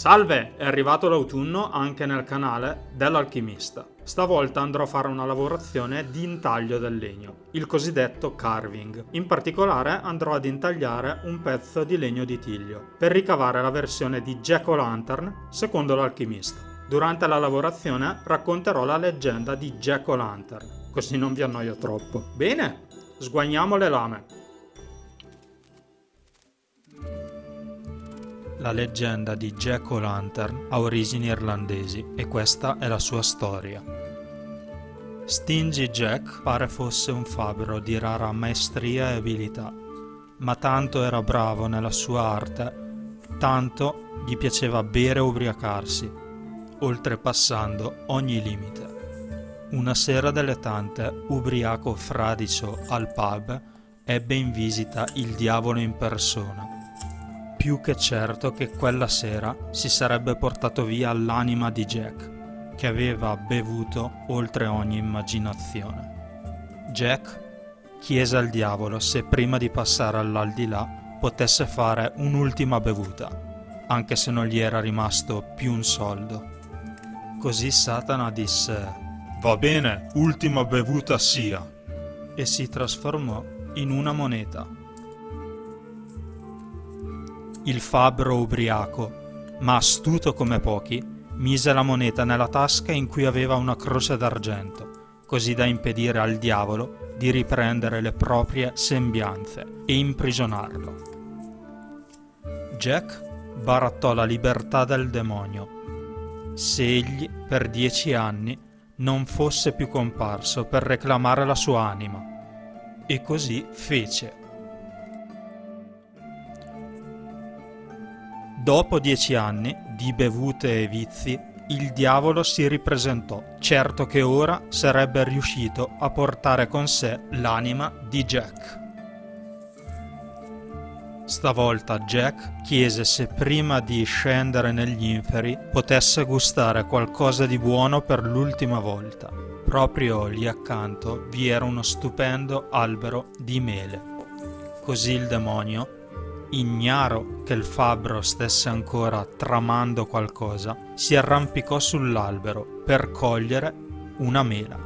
Salve, è arrivato l'autunno anche nel canale dell'Alchimista. Stavolta andrò a fare una lavorazione di intaglio del legno, il cosiddetto carving. In particolare andrò ad intagliare un pezzo di legno di tiglio, per ricavare la versione di Jack-o'-lantern secondo l'Alchimista. Durante la lavorazione racconterò la leggenda di Jack-o'-lantern, così non vi annoio troppo. Bene, sguainiamo le lame. La leggenda di Jack-o'-lantern ha origini irlandesi e questa è la sua storia. Stingy Jack pare fosse un fabbro di rara maestria e abilità, ma tanto era bravo nella sua arte, tanto gli piaceva bere e ubriacarsi, oltrepassando ogni limite. Una sera delle tante, ubriaco fradicio al pub, ebbe in visita il diavolo in persona. Più che certo che quella sera si sarebbe portato via l'anima di Jack, che bevuto oltre ogni immaginazione. Jack chiese al diavolo se prima di passare all'aldilà potesse fare un'ultima bevuta, anche se non gli era rimasto più un soldo. Così Satana disse: «Va bene, ultima bevuta sia», e si trasformò in una moneta. Il fabbro ubriaco, ma astuto come pochi, mise la moneta nella tasca in cui aveva una croce d'argento, così da impedire al diavolo di riprendere le proprie sembianze e imprigionarlo. Jack barattò la libertà del demonio, se egli per 10 anni non fosse più comparso per reclamare la sua anima, e così fece. Dopo 10 anni di bevute e vizi, il diavolo si ripresentò, certo che ora sarebbe riuscito a portare con sé l'anima di Jack. Stavolta Jack chiese se prima di scendere negli inferi potesse gustare qualcosa di buono per l'ultima volta. Proprio lì accanto vi era uno stupendo albero di mele. Così il demonio, ignaro che il fabbro stesse ancora tramando qualcosa, si arrampicò sull'albero per cogliere una mela.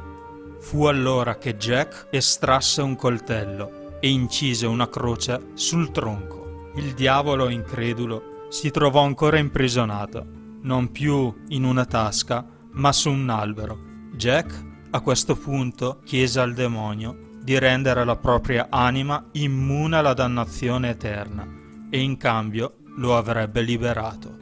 Fu allora che Jack estrasse un coltello e incise una croce sul tronco. Il diavolo incredulo si trovò ancora imprigionato, non più in una tasca, ma su un albero. Jack, a questo punto, chiese al demonio di rendere la propria anima immune alla dannazione eterna e in cambio lo avrebbe liberato.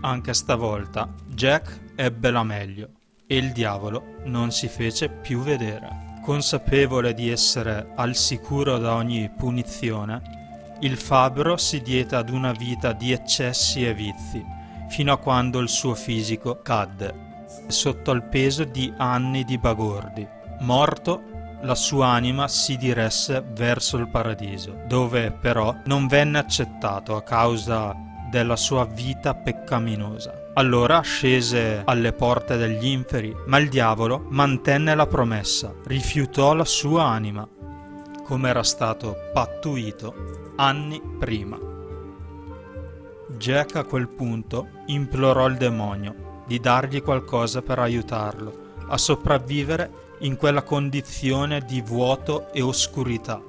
Anche stavolta Jack ebbe la meglio e il diavolo non si fece più vedere. Consapevole di essere al sicuro da ogni punizione, il fabbro si diede ad una vita di eccessi e vizi, fino a quando il suo fisico cadde, sotto il peso di anni di bagordi. Morto, la sua anima si diresse verso il paradiso, dove però non venne accettato a causa della sua vita peccaminosa. Allora scese alle porte degli inferi, ma il diavolo mantenne la promessa, rifiutò la sua anima, come era stato pattuito anni prima. Jack a quel punto implorò il demonio di dargli qualcosa per aiutarlo a sopravvivere in quella condizione di vuoto e oscurità.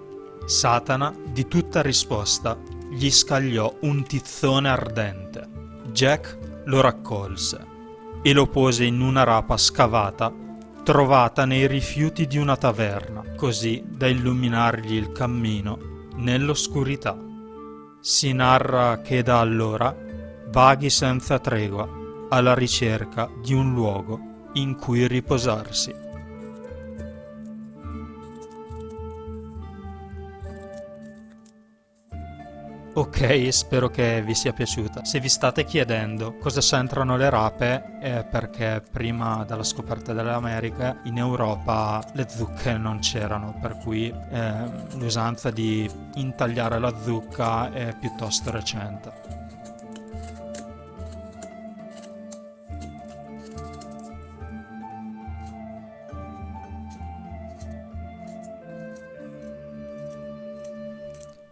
Satana, di tutta risposta, gli scagliò un tizzone ardente. Jack lo raccolse e lo pose in una rapa scavata trovata nei rifiuti di una taverna, così da illuminargli il cammino nell'oscurità. Si narra che da allora vaghi senza tregua alla ricerca di un luogo in cui riposarsi. Ok, spero che vi sia piaciuta. Se vi state chiedendo cosa c'entrano le rape, è perché prima della scoperta delle Americhe in Europa le zucche non c'erano, per cui l'usanza di intagliare la zucca è piuttosto recente.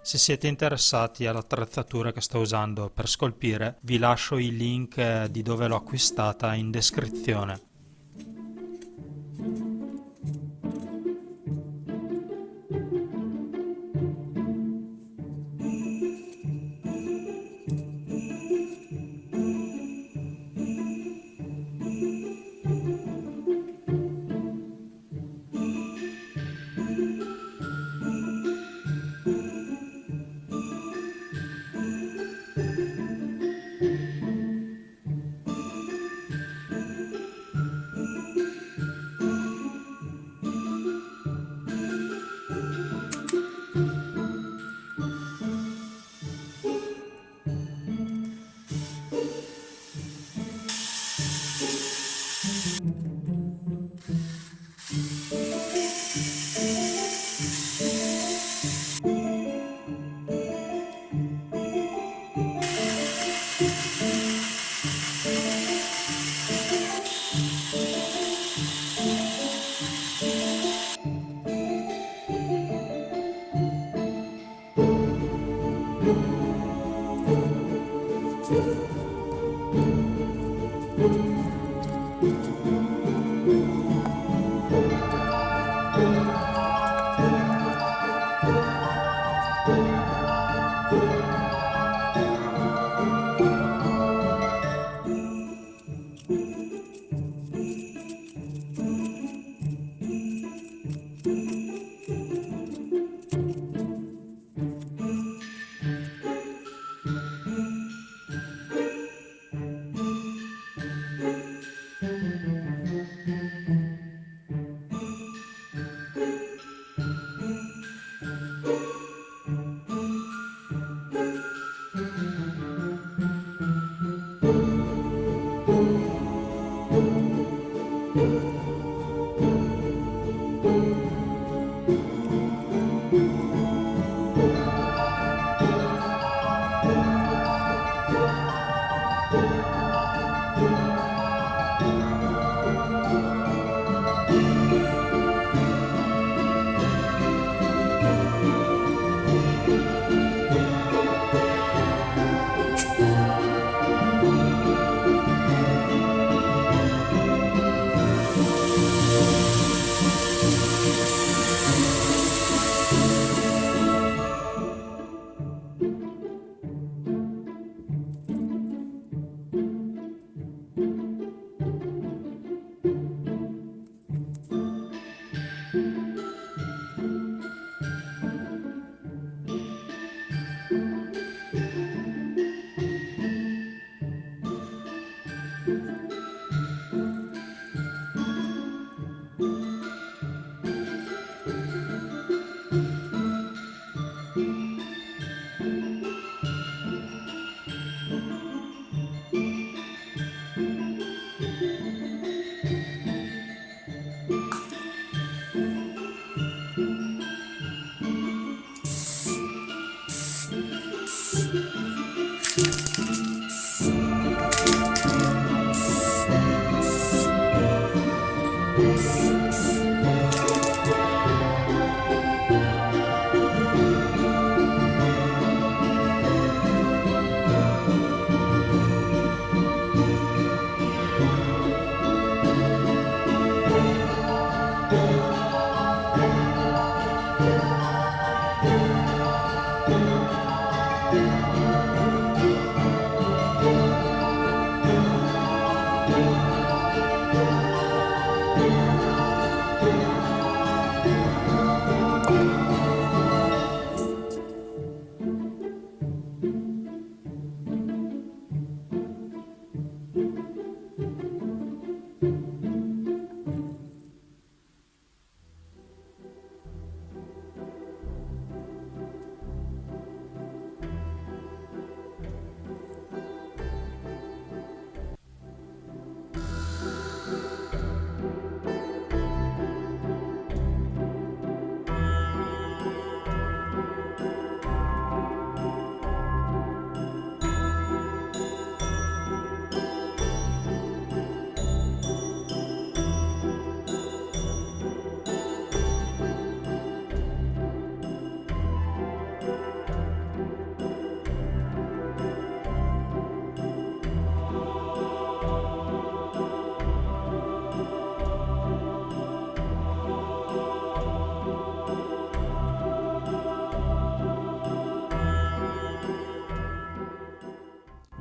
Se siete interessati all'attrezzatura che sto usando per scolpire, vi lascio i link di dove l'ho acquistata in descrizione.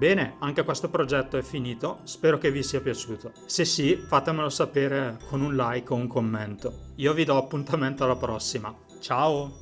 Bene, anche questo progetto è finito, spero che vi sia piaciuto. Se sì, fatemelo sapere con un like o un commento. Io vi do appuntamento alla prossima. Ciao!